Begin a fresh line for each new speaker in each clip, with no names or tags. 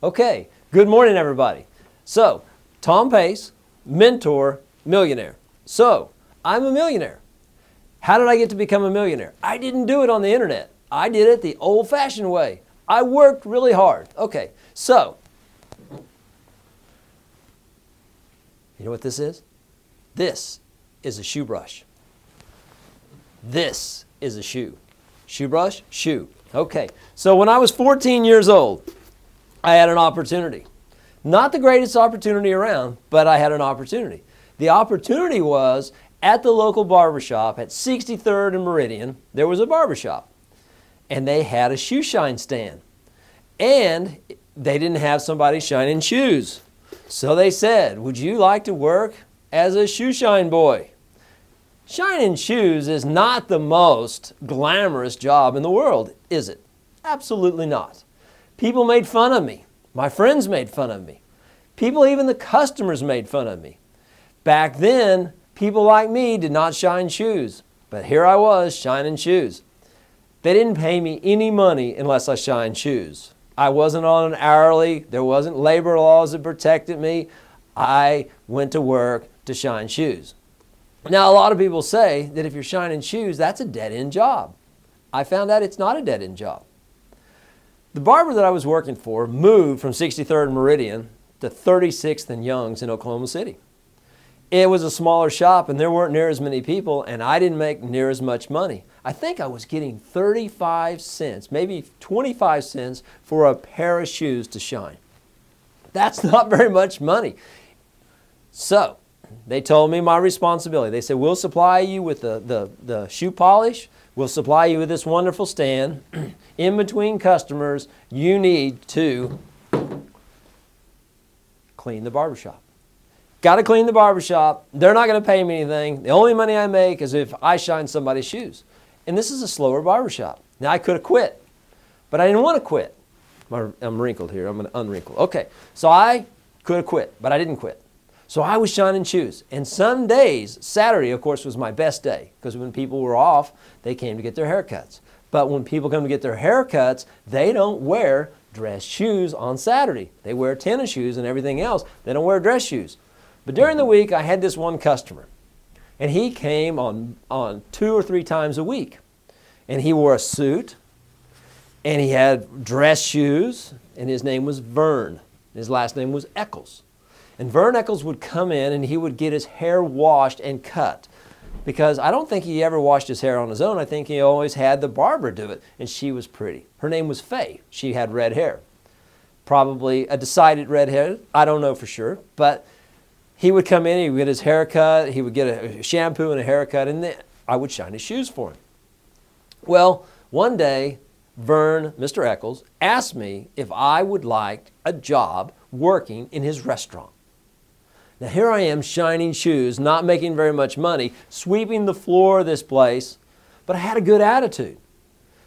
Okay, good morning everybody. So, Tom Pace, mentor, millionaire. So, I'm a millionaire. How did I get to become a millionaire? I didn't do it on the internet. I did it the old-fashioned way. I worked really hard. Okay, so, you know what this is? This is a shoe brush. This is a shoe. Shoe brush, shoe. Okay, so when I was 14 years old, I had an opportunity. Not the greatest opportunity around, but I had an opportunity. The opportunity was at the local barbershop at 63rd and Meridian, there was a barbershop. And they had a shoe shine stand. And they didn't have somebody shining shoes. So they said, would you like to work as a shoe shine boy? Shining shoes is not the most glamorous job in the world, is it? Absolutely not. People made fun of me. My friends made fun of me. People, even the customers, made fun of me. Back then, people like me did not shine shoes. But here I was shining shoes. They didn't pay me any money unless I shined shoes. I wasn't on an hourly. There wasn't labor laws that protected me. I went to work to shine shoes. Now, a lot of people say that if you're shining shoes, that's a dead-end job. I found out it's not a dead-end job. The barber that I was working for moved from 63rd and Meridian to 36th and Young's in Oklahoma City. It was a smaller shop and there weren't near as many people and I didn't make near as much money. I think I was getting 35 cents, maybe 25 cents for a pair of shoes to shine. That's not very much money. So, they told me my responsibility. They said, we'll supply you with the shoe polish. We'll supply you with this wonderful stand. In between customers, you need to clean the barbershop. Got to clean the barbershop. They're not going to pay me anything. The only money I make is if I shine somebody's shoes. And this is a slower barbershop. Now, I could have quit, but I didn't want to quit. I'm wrinkled here. I'm going to unwrinkle. Okay, so I could have quit, but I didn't quit. So I was shining shoes. And some days, Saturday, of course, was my best day because when people were off, they came to get their haircuts. But when people come to get their haircuts, they don't wear dress shoes on Saturday. They wear tennis shoes and everything else. They don't wear dress shoes. But during the week, I had this one customer. And he came on 2 or 3 times a week. And he wore a suit. And he had dress shoes. And his name was Vern. His last name was Eccles. And Vern Eccles would come in and he would get his hair washed and cut. Because I don't think he ever washed his hair on his own. I think he always had the barber do it. And she was pretty. Her name was Faye. She had red hair. Probably a decided red hair. I don't know for sure. But he would come in, he would get his hair cut, he would get a shampoo and a haircut, and then I would shine his shoes for him. Well, one day, Vern, Mr. Eccles, asked me if I would like a job working in his restaurant. Now here I am shining shoes, not making very much money, sweeping the floor of this place, but I had a good attitude.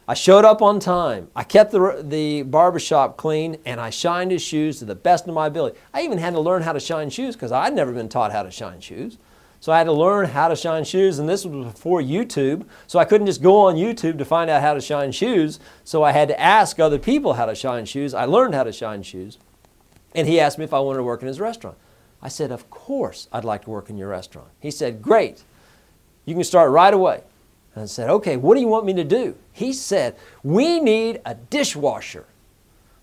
I showed up on time. I kept the barbershop clean and I shined his shoes to the best of my ability. I even had to learn how to shine shoes because I'd never been taught how to shine shoes. So I had to learn how to shine shoes, and this was before YouTube, so I couldn't just go on YouTube to find out how to shine shoes, so I had to ask other people how to shine shoes. I learned how to shine shoes, and he asked me if I wanted to work in his restaurant. I said, of course I'd like to work in your restaurant. He said, great, you can start right away. And I said, okay, what do you want me to do? He said, we need a dishwasher.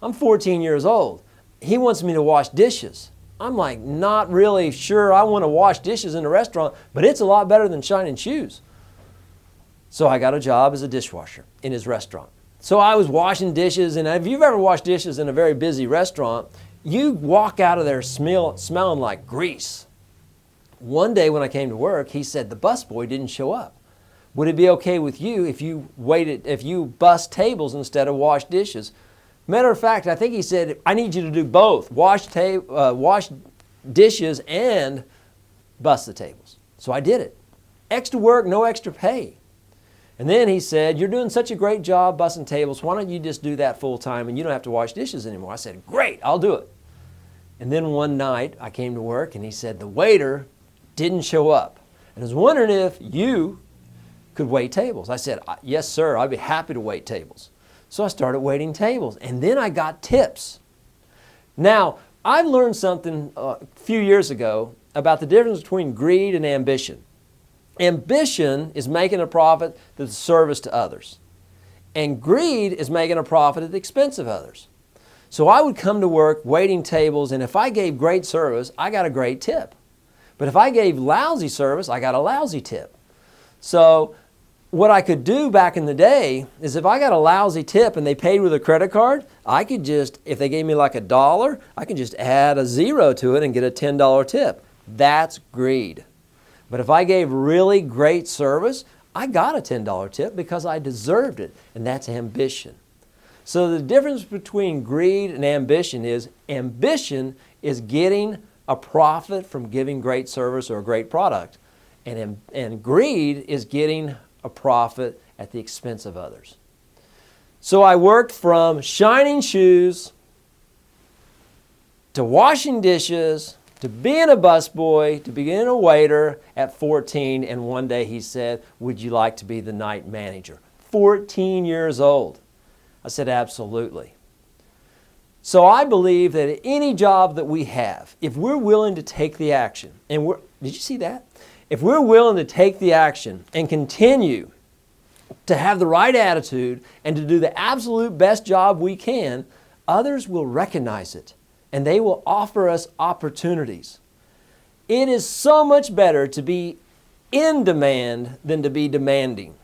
I'm 14 years old. He wants me to wash dishes. I'm like, not really sure I want to wash dishes in a restaurant, but it's a lot better than shining shoes. So I got a job as a dishwasher in his restaurant. So I was washing dishes, and if you've ever washed dishes in a very busy restaurant, you walk out of there smelling like grease. One day when I came to work, he said, the busboy didn't show up. Would it be okay with you if you bus tables instead of wash dishes? Matter of fact, I think he said, I need you to do both, wash dishes and bus the tables. So I did it. Extra work, no extra pay. And then he said, you're doing such a great job bussing tables, why don't you just do that full time and you don't have to wash dishes anymore? I said, great, I'll do it. And then one night I came to work and he said, the waiter didn't show up. And I was wondering if you could wait tables. I said, yes, sir, I'd be happy to wait tables. So I started waiting tables. And then I got tips. Now, I learned something a few years ago about the difference between greed and ambition. Ambition is making a profit that's a service to others. And greed is making a profit at the expense of others. So I would come to work waiting tables, and if I gave great service, I got a great tip. But if I gave lousy service, I got a lousy tip. So what I could do back in the day is if I got a lousy tip and they paid with a credit card, I could just, if they gave me like $1, I could just add a 0 to it and get a $10 tip. That's greed. But if I gave really great service, I got a $10 tip because I deserved it, and that's ambition. So the difference between greed and ambition is getting a profit from giving great service or a great product, and greed is getting a profit at the expense of others. So I worked from shining shoes to washing dishes to being a busboy to being a waiter at 14, and one day he said, "Would you like to be the night manager?" 14 years old. I said, absolutely. So I believe that at any job that we have, if we're willing to take the action, and did you see that? If we're willing to take the action and continue to have the right attitude and to do the absolute best job we can, others will recognize it and they will offer us opportunities. It is so much better to be in demand than to be demanding.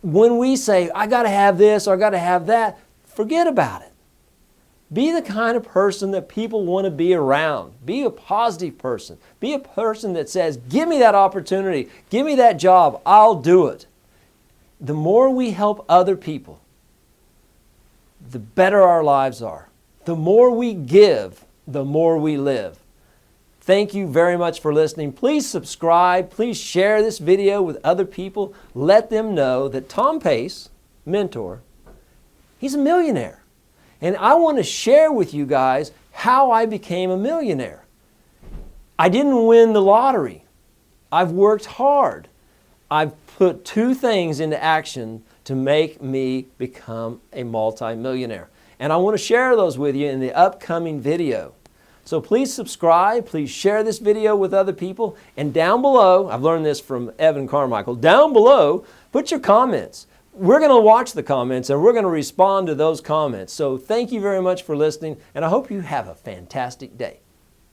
When we say, I got to have this or I got to have that, forget about it. Be the kind of person that people want to be around. Be a positive person. Be a person that says, give me that opportunity, give me that job, I'll do it. The more we help other people, the better our lives are. The more we give, the more we live. Thank you very much for listening. Please subscribe. Please share this video with other people. Let them know that Tom Pace, mentor, he's a millionaire. And I want to share with you guys how I became a millionaire. I didn't win the lottery. I've worked hard. I've put 2 things into action to make me become a multi-millionaire. And I want to share those with you in the upcoming video. So please subscribe, please share this video with other people, and down below, I've learned this from Evan Carmichael, down below, put your comments. We're going to watch the comments and we're going to respond to those comments. So thank you very much for listening, and I hope you have a fantastic day.